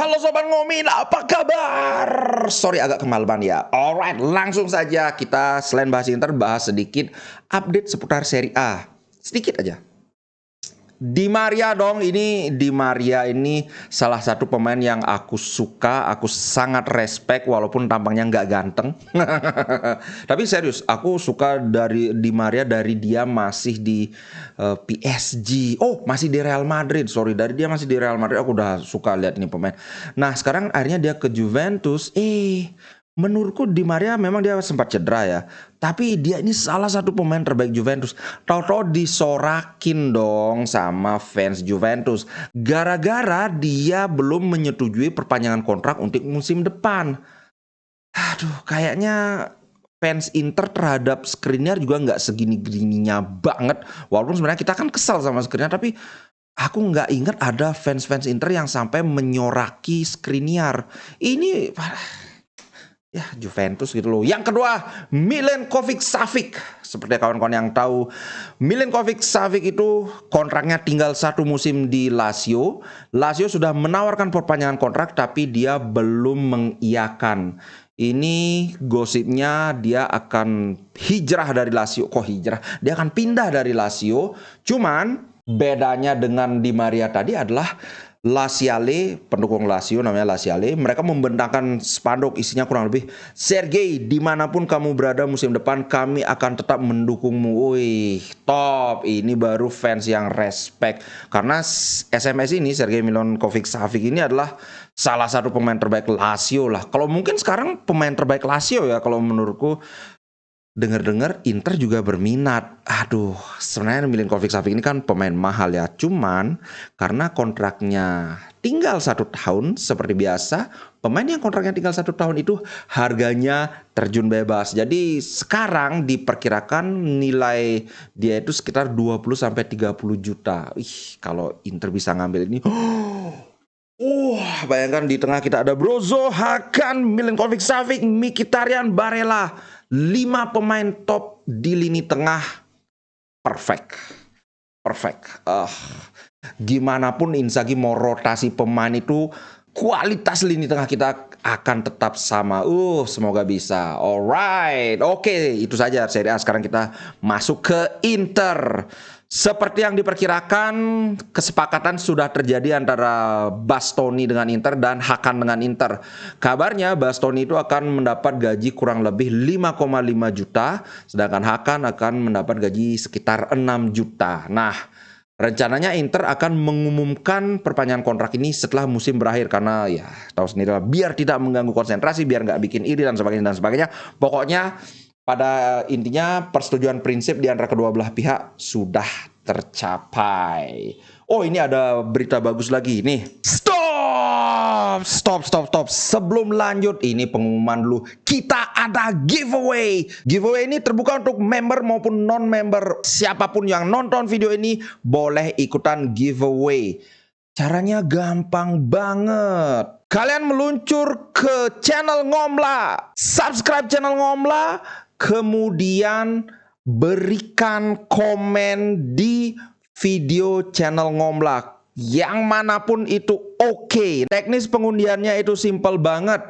Halo Sobat Ngomin, apa kabar? Sorry agak kemalaman ya. Alright, langsung saja kita selain bahas Inter, bahas sedikit update seputar Serie A. Sedikit aja. Di Maria dong, Di Maria ini salah satu pemain yang aku suka, aku sangat respect walaupun tampangnya nggak ganteng. Tapi serius, aku suka dari Di Maria dari dia masih di PSG. Oh, masih di Real Madrid. Sorry, dari dia masih di Real Madrid aku udah suka lihat ini pemain. Nah, sekarang akhirnya dia ke Juventus. Menurutku Di Maria memang dia sempat cedera ya. Tapi dia ini salah satu pemain terbaik Juventus. Tahu-tahu disorakin dong sama fans Juventus. Gara-gara dia belum menyetujui perpanjangan kontrak untuk musim depan. Aduh, kayaknya fans Inter terhadap Skriniar juga nggak segini-gininya banget. Walaupun sebenarnya kita kan kesal sama Skriniar, tapi aku nggak ingat ada fans-fans Inter yang sampai menyoraki Skriniar. Ini ya Juventus gitu loh. Yang kedua, Milenkovic-Savic. Seperti kawan-kawan yang tahu, Milenkovic-Savic itu kontraknya tinggal 1 musim di Lazio. Lazio sudah menawarkan perpanjangan kontrak tapi dia belum mengiyakan. Ini gosipnya dia akan hijrah dari Lazio. Kok hijrah? Dia akan pindah dari Lazio. Cuman bedanya dengan Di Maria tadi adalah Laziale, pendukung Lazio namanya Laziale, mereka membentangkan spanduk isinya kurang lebih, Sergei, dimanapun kamu berada musim depan kami akan tetap mendukungmu. Wih, top. Ini baru fans yang respect. Karena SMS ini, Sergei Milenkovic-Savic ini adalah salah satu pemain terbaik Lazio lah. Kalau mungkin sekarang pemain terbaik Lazio ya kalau menurutku. Dengar-dengar Inter juga berminat. Aduh, sebenarnya Milenkovic-Savic ini kan pemain mahal ya. Cuman karena kontraknya tinggal 1 tahun seperti biasa, pemain yang kontraknya tinggal 1 tahun itu harganya terjun bebas. Jadi sekarang diperkirakan nilai dia itu sekitar 20-30 juta. Kalau Inter bisa ngambil ini, bayangkan di tengah kita ada Brozo, Hakan, Milenkovic-Savic, Mkhitaryan, Barella. 5 pemain top di lini tengah. Perfect. Gimana pun Inzaghi mau rotasi pemain itu, kualitas lini tengah kita akan tetap sama. Semoga bisa. Alright. Oke, itu saja Serie A. Sekarang kita masuk ke Inter. Seperti yang diperkirakan, kesepakatan sudah terjadi antara Bastoni dengan Inter dan Hakan dengan Inter. Kabarnya Bastoni itu akan mendapat gaji kurang lebih 5,5 juta, sedangkan Hakan akan mendapat gaji sekitar 6 juta. Nah, rencananya Inter akan mengumumkan perpanjangan kontrak ini setelah musim berakhir karena ya tahu sendiri lah, biar tidak mengganggu konsentrasi, biar nggak bikin iri dan sebagainya. Pokoknya pada intinya persetujuan prinsip di antara kedua belah pihak sudah tercapai. Oh, ini ada berita bagus lagi nih. Stop. Sebelum lanjut, ini pengumuman dulu. Kita ada giveaway. Giveaway ini terbuka untuk member maupun non-member. Siapapun yang nonton video ini boleh ikutan giveaway. Caranya gampang banget. Kalian meluncur ke channel Ngomla, subscribe channel Ngomla, kemudian berikan komen di video channel Ngomla yang manapun itu oke. Teknis pengundiannya itu simple banget,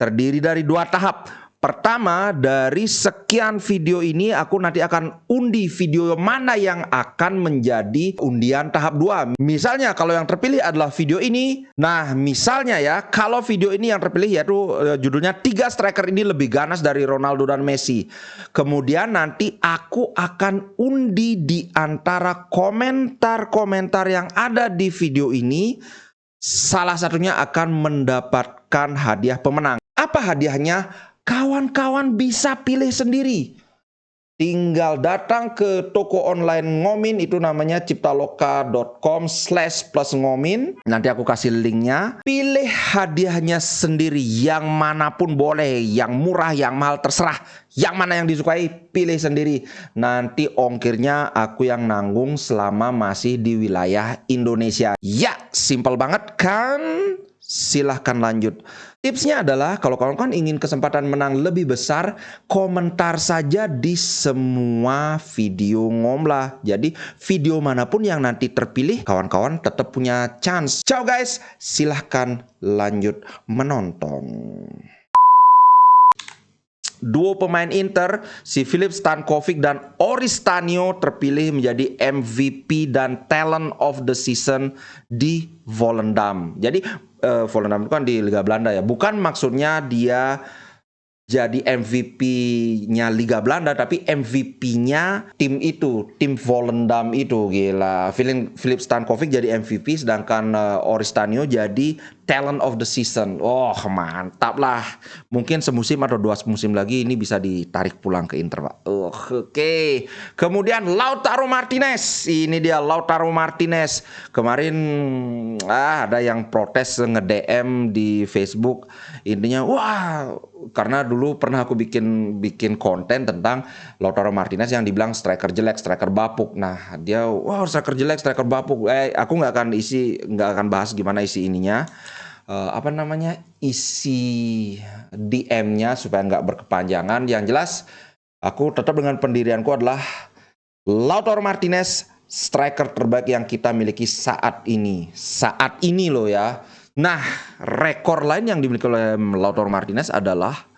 terdiri dari 2 tahap. Pertama, dari sekian video ini aku nanti akan undi video mana yang akan menjadi undian tahap 2. Misalnya kalau yang terpilih adalah video ini. Nah, misalnya ya, kalau video ini yang terpilih yaitu judulnya 3 striker ini lebih ganas dari Ronaldo dan Messi. Kemudian nanti aku akan undi di antara komentar-komentar yang ada di video ini. Salah satunya akan mendapatkan hadiah pemenang. Apa hadiahnya? Kawan-kawan bisa pilih sendiri. Tinggal datang ke toko online Ngomin, itu namanya ciptaloka.com/plusngomin. Nanti aku kasih linknya. Pilih hadiahnya sendiri, yang manapun boleh, yang murah, yang mahal, terserah. Yang mana yang disukai, pilih sendiri. Nanti ongkirnya aku yang nanggung selama masih di wilayah Indonesia. Ya, simple banget kan? silahkan lanjut. Tipsnya adalah kalau kawan-kawan ingin kesempatan menang lebih besar, komentar saja di semua video Ngomla. Jadi video manapun yang nanti terpilih, kawan-kawan tetap punya chance. Ciao guys, silahkan lanjut menonton. Duo pemain Inter, si Filip Stankovic dan Oristanio terpilih menjadi MVP dan Talent of the Season di Volendam. Jadi Volendam itu kan di Liga Belanda ya. Bukan maksudnya dia jadi MVP-nya Liga Belanda, tapi MVP-nya tim itu, tim Volendam itu. Gila. Filip Stankovic jadi MVP, sedangkan Oristanio jadi Talent of the Season. Oh, mantap lah. Mungkin semusim atau 2 musim lagi ini bisa ditarik pulang ke Inter, Pak. Oke. Kemudian Lautaro Martinez. Ini dia Lautaro Martinez. Kemarin ada yang protes nge-DM di Facebook. Intinya, wah, karena dulu pernah aku bikin konten tentang Lautaro Martinez yang dibilang striker jelek, striker bapuk. Nah, dia wah striker jelek, striker bapuk. Aku nggak akan bahas gimana isi ininya. Isi DM-nya supaya nggak berkepanjangan. Yang jelas, aku tetap dengan pendirianku adalah Lautaro Martinez striker terbaik yang kita miliki saat ini. Saat ini loh ya. Nah, rekor lain yang dimiliki oleh Lautaro Martinez adalah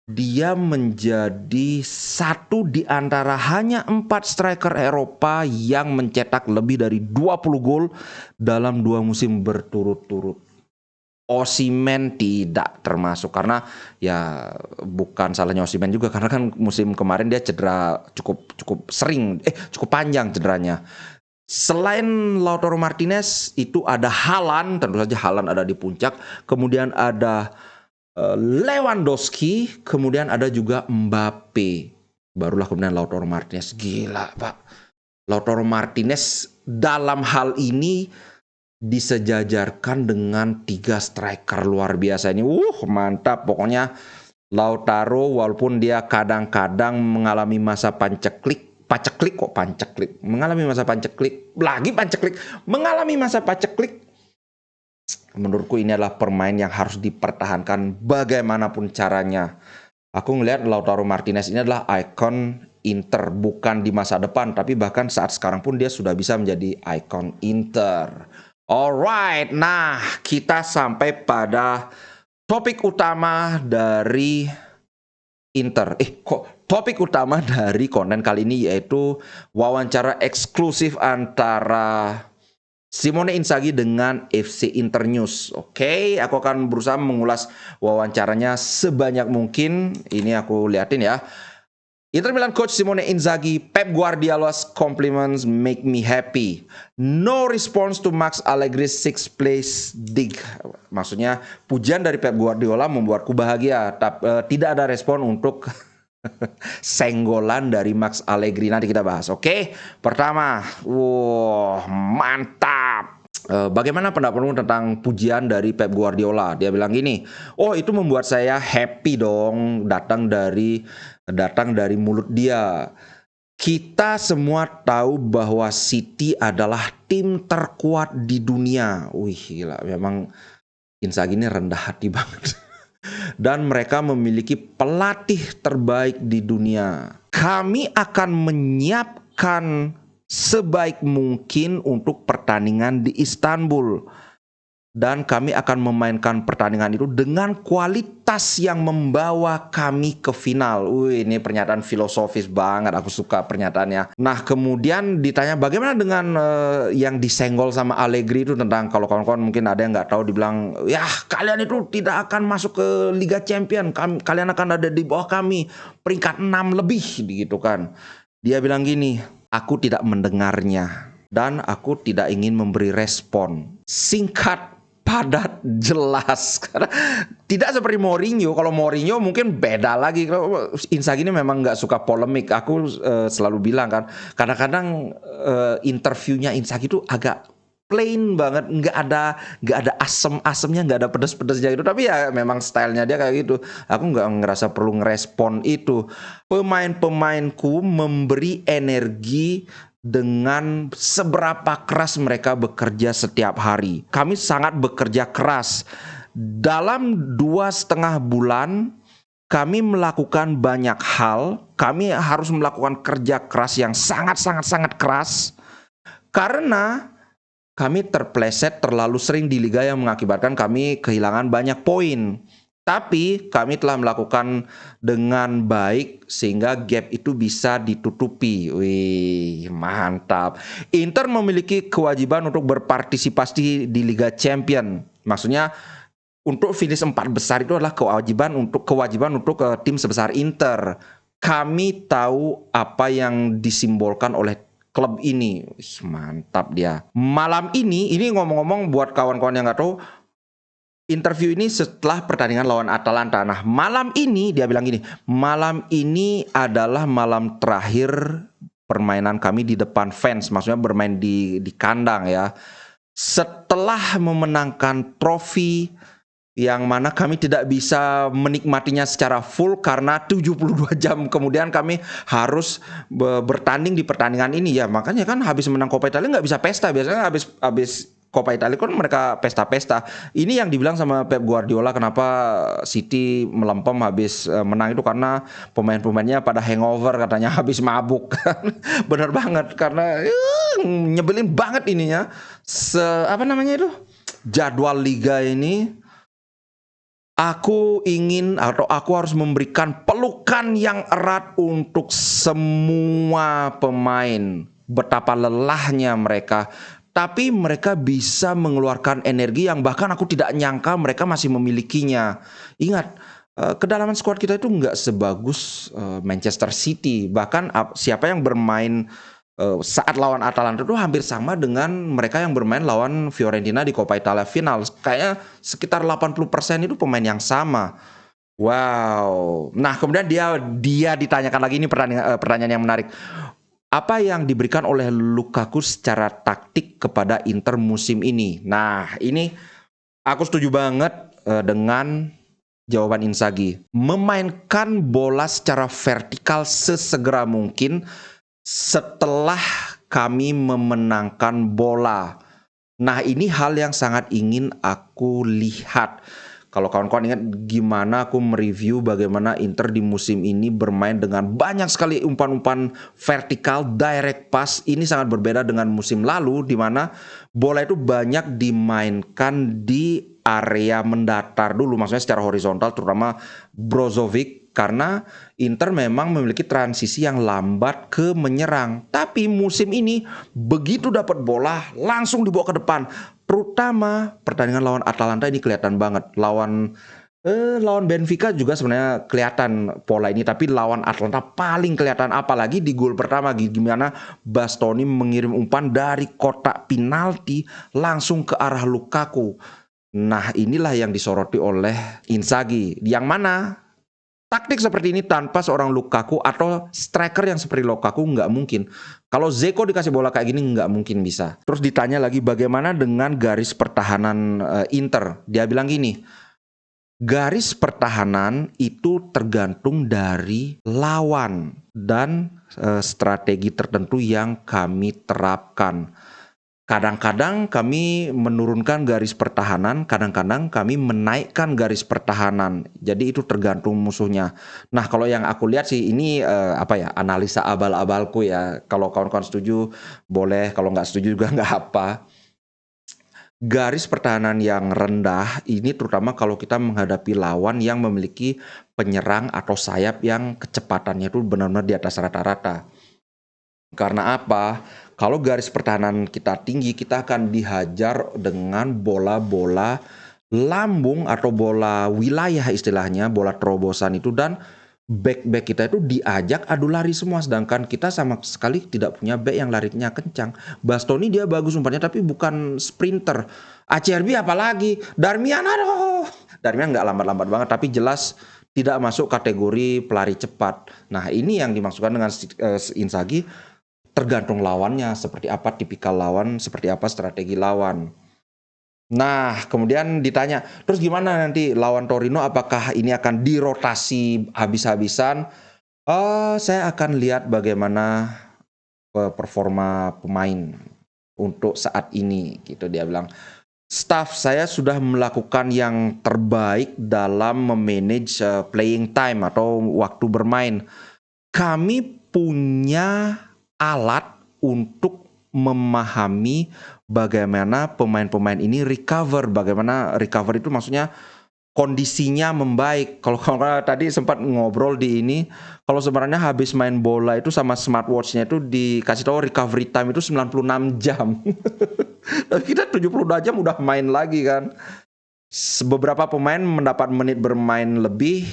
dia menjadi satu di antara hanya 4 striker Eropa yang mencetak lebih dari 20 gol dalam 2 musim berturut-turut. Osimhen tidak termasuk karena ya bukan salahnya Osimhen juga, karena kan musim kemarin dia cedera cukup panjang cederanya. Selain Lautaro Martinez itu ada Haaland, tentu saja Haaland ada di puncak, kemudian ada Lewandowski, kemudian ada juga Mbappe, barulah kemudian Lautaro Martinez. Gila Pak, Lautaro Martinez dalam hal ini disejajarkan dengan 3 striker luar biasa ini. Mantap pokoknya. Lautaro walaupun dia kadang-kadang mengalami masa mengalami masa paceklik. Menurutku ini adalah pemain yang harus dipertahankan bagaimanapun caranya. Aku ngelihat Lautaro Martinez ini adalah ikon Inter, bukan di masa depan, tapi bahkan saat sekarang pun dia sudah bisa menjadi ikon Inter. Alright, nah kita sampai pada topik utama dari Inter. Topik utama dari konten kali ini yaitu wawancara eksklusif antara Simone Inzaghi dengan FC Inter News. Oke, aku akan berusaha mengulas wawancaranya sebanyak mungkin. Ini aku liatin ya. Inter Milan coach Simone Inzaghi, Pep Guardiola's compliments make me happy. No response to Max Allegri's 6th place dig. Maksudnya pujian dari Pep Guardiola membuatku bahagia. Tidak ada respon untuk senggolan dari Max Allegri. Nanti kita bahas. Oke, pertama, mantap. Bagaimana pendapatmu tentang pujian dari Pep Guardiola? Dia bilang gini, itu membuat saya happy dong, datang dari mulut dia. Kita semua tahu bahwa City adalah tim terkuat di dunia. Gila, memang Inzaghi ini rendah hati banget. Dan mereka memiliki pelatih terbaik di dunia. Kami akan menyiapkan sebaik mungkin untuk pertandingan di Istanbul. Dan kami akan memainkan pertandingan itu dengan kualitas yang membawa kami ke final. Ini pernyataan filosofis banget, aku suka pernyataannya. Nah, kemudian ditanya bagaimana dengan yang disenggol sama Allegri itu, tentang kalau kawan-kawan mungkin ada yang nggak tahu, dibilang ya kalian itu tidak akan masuk ke Liga Champion, kalian akan ada di bawah kami, peringkat 6 lebih gitu kan. Dia bilang gini, aku tidak mendengarnya dan aku tidak ingin memberi respon. Singkat, padat, jelas. Karena tidak seperti Mourinho. Kalau Mourinho mungkin beda lagi. Kalau Inzaghi ini memang nggak suka polemik. Aku selalu bilang kan, kadang-kadang interviewnya Inzaghi itu agak plain banget, nggak ada asem-asemnya, nggak ada pedas-pedasnya gitu. Tapi ya memang stylenya dia kayak gitu. Aku nggak ngerasa perlu ngerespon itu. Pemain-pemainku memberi energi dengan seberapa keras mereka bekerja setiap hari. Kami sangat bekerja keras. Dalam 2,5 bulan, kami melakukan banyak hal. Kami harus melakukan kerja keras yang sangat keras. Karena kami terpleset terlalu sering di liga yang mengakibatkan kami kehilangan banyak poin. Tapi kami telah melakukan dengan baik sehingga gap itu bisa ditutupi. Wih, mantap. Inter memiliki kewajiban untuk berpartisipasi di Liga Champion. Maksudnya untuk finish 4 besar itu adalah kewajiban untuk tim sebesar Inter. Kami tahu apa yang disimbolkan oleh klub ini. Mantap dia. Malam ini ngomong-ngomong buat kawan-kawan yang nggak tahu, interview ini setelah pertandingan lawan Atalanta. Nah, malam ini dia bilang gini, malam ini adalah malam terakhir permainan kami di depan fans, maksudnya bermain di kandang ya. Setelah memenangkan trofi yang mana kami tidak bisa menikmatinya secara full karena 72 jam kemudian kami harus bertanding di pertandingan ini ya. Makanya kan habis menang Coppa Italia nggak bisa pesta. Biasanya habis Coppa Italia kan mereka pesta-pesta. Ini yang dibilang sama Pep Guardiola kenapa City melempem habis menang itu karena pemain-pemainnya pada hangover katanya, habis mabuk. Bener banget karena nyebelin banget ininya. Apa namanya itu? Jadwal liga ini. Aku harus memberikan pelukan yang erat untuk semua pemain. Betapa lelahnya mereka. Tapi mereka bisa mengeluarkan energi yang bahkan aku tidak nyangka mereka masih memilikinya. Ingat, kedalaman skuad kita itu nggak sebagus Manchester City. Bahkan siapa yang bermain saat lawan Atalanta itu hampir sama dengan mereka yang bermain lawan Fiorentina di Coppa Italia final. Kayaknya sekitar 80% itu pemain yang sama. Wow. Nah, kemudian dia ditanyakan lagi, ini pertanyaan yang menarik. Apa yang diberikan oleh Lukaku secara taktik kepada Inter musim ini? Nah, ini aku setuju banget dengan jawaban Inzaghi. Memainkan bola secara vertikal sesegera mungkin setelah kami memenangkan bola. Nah, ini hal yang sangat ingin aku lihat. Kalau kawan-kawan ingat gimana aku mereview bagaimana Inter di musim ini bermain dengan banyak sekali umpan-umpan vertikal, direct pass. Ini sangat berbeda dengan musim lalu di mana bola itu banyak dimainkan di area mendatar dulu, maksudnya secara horizontal, terutama Brozovic, karena Inter memang memiliki transisi yang lambat ke menyerang. Tapi musim ini begitu dapat bola langsung dibawa ke depan. Terutama pertandingan lawan Atalanta ini kelihatan banget. Lawan Benfica juga sebenarnya kelihatan pola ini, tapi lawan Atalanta paling kelihatan, apalagi di gol pertama gimana Bastoni mengirim umpan dari kotak penalti langsung ke arah Lukaku. Nah, inilah yang disoroti oleh Inzaghi, yang mana taktik seperti ini tanpa seorang Lukaku atau striker yang seperti Lukaku nggak mungkin. Kalau Zeko dikasih bola kayak gini nggak mungkin bisa. Terus ditanya lagi bagaimana dengan garis pertahanan Inter. Dia bilang gini, garis pertahanan itu tergantung dari lawan dan strategi tertentu yang kami terapkan. Kadang-kadang kami menurunkan garis pertahanan, kadang-kadang kami menaikkan garis pertahanan. Jadi itu tergantung musuhnya. Nah, kalau yang aku lihat sih ini analisa abal-abalku ya. Kalau kawan-kawan setuju boleh, kalau nggak setuju juga nggak apa. Garis pertahanan yang rendah ini terutama kalau kita menghadapi lawan yang memiliki penyerang atau sayap yang kecepatannya itu benar-benar di atas rata-rata. Karena apa? Kalau garis pertahanan kita tinggi, kita akan dihajar dengan bola-bola lambung atau bola wilayah istilahnya, bola terobosan itu, dan back-back kita itu diajak adu lari semua, sedangkan kita sama sekali tidak punya back yang larinya kencang. Bastoni dia bagus umpannya tapi bukan sprinter. Acerbi apalagi, Darmian nggak lambat-lambat banget tapi jelas tidak masuk kategori pelari cepat. Nah, ini yang dimaksudkan dengan Inzaghi, tergantung lawannya seperti apa, tipikal lawan seperti apa, strategi lawan. Nah, kemudian ditanya, terus gimana nanti lawan Torino, apakah ini akan dirotasi habis-habisan? Saya akan lihat bagaimana performa pemain untuk saat ini gitu. Dia bilang, staff saya sudah melakukan yang terbaik dalam memanage playing time atau waktu bermain. Kami punya alat untuk memahami bagaimana pemain-pemain ini recover. Bagaimana recover itu maksudnya kondisinya membaik. Kalau tadi sempat ngobrol di ini, kalau sebenarnya habis main bola itu sama smartwatch-nya itu dikasih tahu recovery time itu 96 jam. Tapi kita 72 jam udah main lagi kan. Beberapa pemain mendapat menit bermain lebih,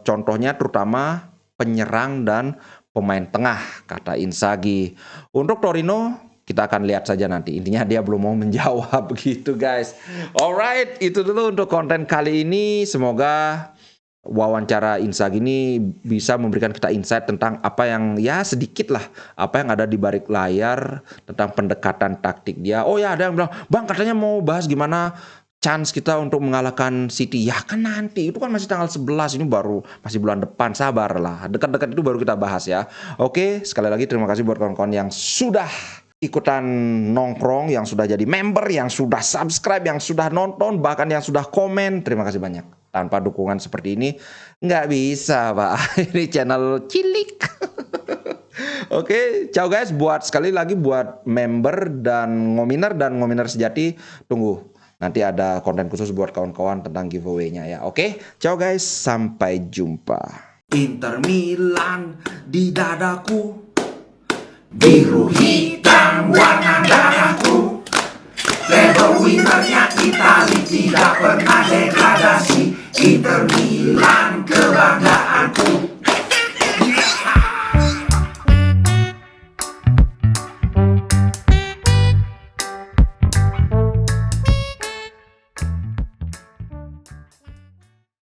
contohnya terutama penyerang dan pemain tengah, kata Inzaghi. Untuk Torino, kita akan lihat saja nanti. Intinya dia belum mau menjawab gitu guys. Alright, itu dulu untuk konten kali ini. Semoga wawancara Inzaghi ini bisa memberikan kita insight tentang apa yang ya sedikit lah, apa yang ada di balik layar tentang pendekatan taktik dia. Oh ya, ada yang bilang, Bang katanya mau bahas gimana chance kita untuk mengalahkan City. Ya kan nanti, itu kan masih tanggal 11, ini baru masih bulan depan, sabarlah. Dekat-dekat itu baru kita bahas ya. Oke, sekali lagi terima kasih buat kawan-kawan yang sudah ikutan nongkrong, yang sudah jadi member, yang sudah subscribe, yang sudah nonton, bahkan yang sudah komen. Terima kasih banyak. Tanpa dukungan seperti ini, nggak bisa Pak. Ini channel cilik. Oke, ciao guys. Buat sekali lagi buat member dan ngominer sejati, tunggu. Nanti ada konten khusus buat kawan-kawan tentang giveaway-nya ya. Oke, ciao guys. Sampai jumpa. Inter Milan di dadaku, biru hitam.